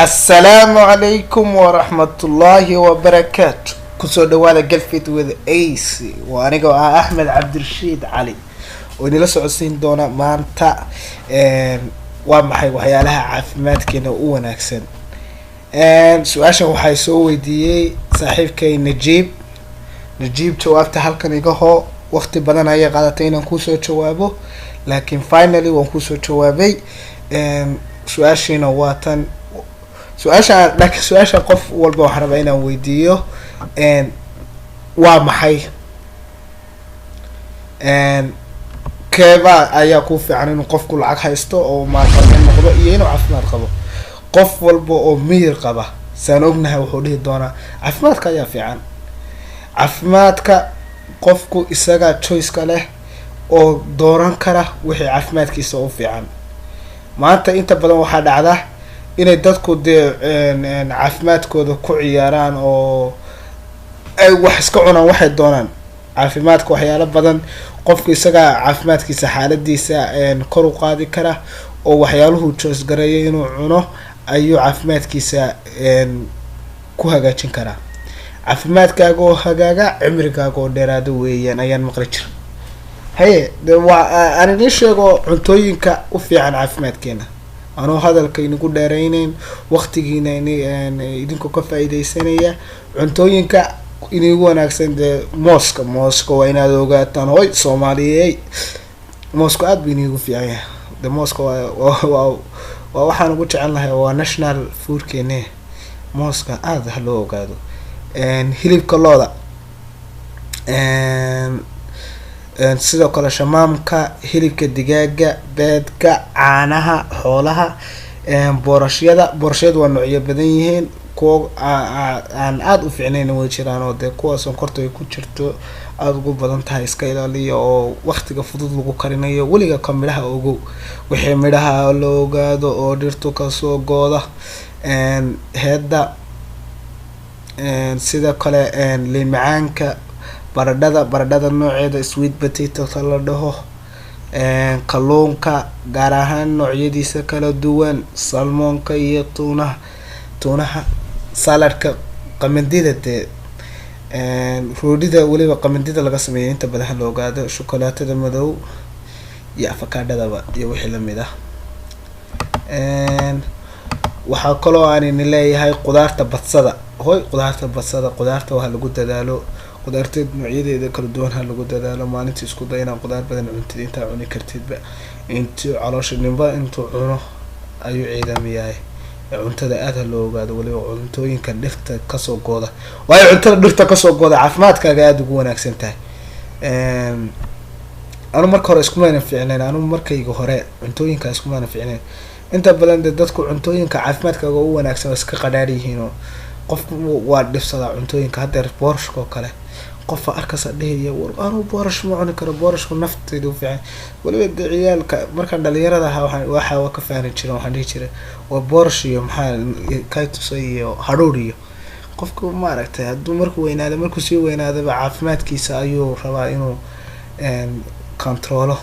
السلام عليكم ورحمة الله وبركاته. كسو دوالا قلفيت with AC وانيقو احمد عبد الرشيد علي واني لسو عسين دونا مانتا وامحي وحيالها عافمات كينا وناكسن سواشا وحي سوي دي صاحب كي نجيب جوابتا هالكن ايقاهو وقت بدن ايا قادتين انكوسو جوابو لكن finally وانكوسو جوابي سواشينا واتن سؤال قف والبا waxaan rabaa inaan weydiiyo waa maxay keeba ayaa ku fiican in qofku lacag haysto oo maalqabeen noqdo iyo inuu caafimaad qabo qof walba oo miyir qaba saan ognahay wuxuu dhihi doonaa caafimaadka ayaa fiican caafimaadka qofku isaga choice ka leh oo dooran kara wixii caafimaadkiisa u fiican maanta inta badan waxaa dhacda inay dadku caafimaadkooda ku ciyaaraan oo ay wax iska cunaan waxay doonaan caafimaadka waxyaalo badan qofku isaga caafimaadkiisa xaaladiisa kor u qaadi kara oo waxyaaluhu choice gareeyo inuu cuno ayuu caafimaadkiisa ku hagaajin karaa caafimaadkaaga oo hagaaga cimrigaaga oo dheeraado weeyaan ayaan maqli jira haye aan idin sheego cuntooyinka u fiican caafimaadkeena anoo hadalka inagu dheeraynayn waqtigiina idinku ka faa'iideysanaya cuntooyinka inagu wanaagsan de mooska waa inaad ogaataan hoy Soomaaliyeey mooska aad buu inagu fiican yahay de mooska waa waxaan ugu jecelnahay waa national food keene mooska aad loo ogaado hilibka looda sidoo kale shamaamka hilibka digaaga beedka caanaha xoolaha boorashada waa noocyo badan yihiin kuwa aan aad u fiicnayn way jiraan oo de kuwa sonkorta ay ku jirto aad ugu badan tahay iska ilaaliya oo waqtiga fudud lagu karinayo waliga ka midhaha ogow wixii midhaha loo ogaado oo dhirtu ka soo gooda heeda sidoo kale liin macaanka baradhada nooceeda sweet potato la dhaho kalluunka gaar ahaan noocyadiisa kala duwan salmonka iyo tuunaha saladka qamandida de roodida waliba qamandida laga sameeyo inta badan loo ogaado shukulaatada madow iyo afakaadhadaba iyo wixii la mid ah waxa kaloo aan leeyahay qudaarta badsada qudaarta waxa lagu dadaalo qudaarteed noocyadeeda kala duwan ha lagu dadaalo maalintii isku day inaan qudaar badan cuntid inta cuni kartidba intii caloosha nimba intuu cuno ayuu ciidamiyahay cuntada aad loo ogaado waliba cuntooyinka dhirta ka soo gooda waayo cuntada dhirta ka soo gooda caafimaadkaaga aad ugu wanaagsan tahay anu marka hore isku maana fiicneen anu markayga hore cuntooyinka isku maana fiicneen inta badan dadku cuntooyinka caafimaadkaaga ugu wanaagsan iska qadhaar yihiin qof waa dhibsada cuntooyinka hadda boorashka kale qof arkasa dheeyo war aanu boorash ma cuni karo boorashku nafteedu u fiican waliba ciyaalka marka dhalinyarada waxa ka fahmi jireen waxaan dhihi jiray waa boorash iyo maxaa ka tusay iyo haruur iyo qofku ma aragtay hadduu markuu sii weynaado caafimaadkiisa ayuu rabaa inuu controlo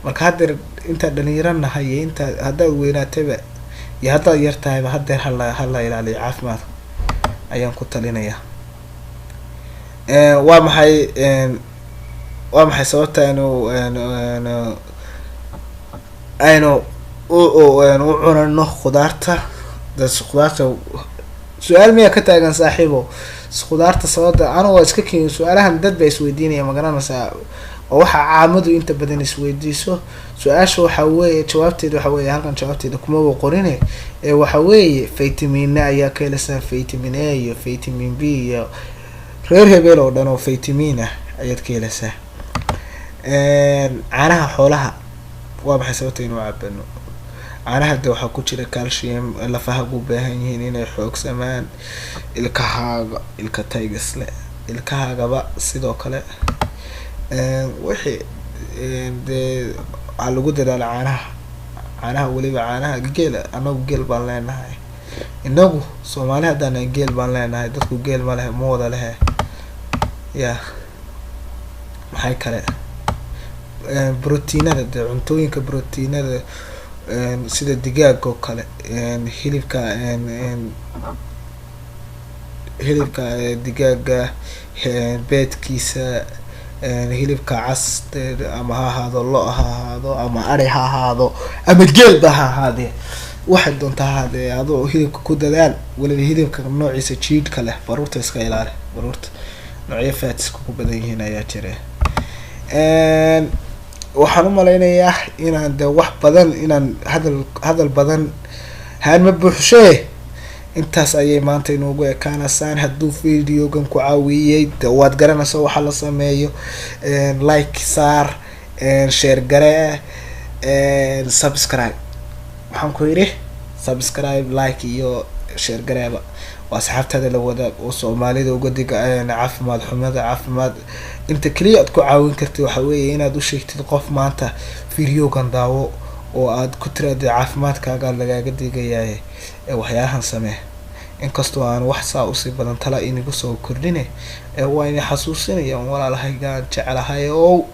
marka hadda inta dhalinyaranahay inta hadda weynaatayba iyo hadda yartayba hadda hala ilaaliyo caafimaadka ayaan ku talinayaa waa maxay sababta aynu u cunano khudaarta su'aal miya ka taagan saaxiibo khudaarta sababta anu waa iska keen su'aalahan dad bay isweydiinayaan magaranaysaa oo waxa caamadu inta badan isweydiiso su'aasha waxa weeye jawaabteedu waxa weeye halkan jawaabteedu kuma qorine waxa weeye vitamin ayaa ka heleysaa vitamin A iyo vitamin B iyo reer hebel oo dhan oo vitamin ayaad ka heleysaa caanaha xoolaha waa maxay sababta inuu cabano caanaha de waxa ku jira calcium lafaha u baahan yihiin inay xoogsamaan ilka taygasle ilkahaagaba sidoo kale wixii de lagu dadaalo caanaha waliba caanaha geel anagu geel baan leenahay inagu Soomaali hadana geel baan leenahay dadku geel ma leh ma wada leh ya maxay kale proteinada de cuntooyinka proteinada sida digaaga oo kale, hilibka digaaga, beedkiisa, hilibka cas ama ha ahaado lo ha ahaado ama ari ha ahaado ama geelba ha ahaadee, waxay doontaa ha ahaadee, adoo hilibka ku dadaal. weliba hilibka noociisa jiidhka leh, baruurta iska ilaali, baruurta noocyo faatiska ku badan yihiin ayaa jira. waxaan umalaynayaa inaan de wax badan inaan hadal badan haan ma buuxshee. intaas ayay maanta inoogu ekaanaysaan. hadduu videogan ku caawiyey de waad garanaysa waxa la sameeyo, like saar, share garee, subscribe. waxaan ku yidhi subscribe, like iyo share gareeba. waa asxaabtaada la wadaag oo soomaalida uga diga caafimaad xumada. caafimaad inta keliya aad ku caawin kartid waxa weeye inaad u sheegtid qof maanta videogan daawo oo aad ku tiraahdo caafimaadkaaga lagaaga digayaay waxyaahan samee. inkastoo aan wax saa usii badan tala inagu soo kordhine, waa inay xasuusinaya walaalahay gaan jecelahay oo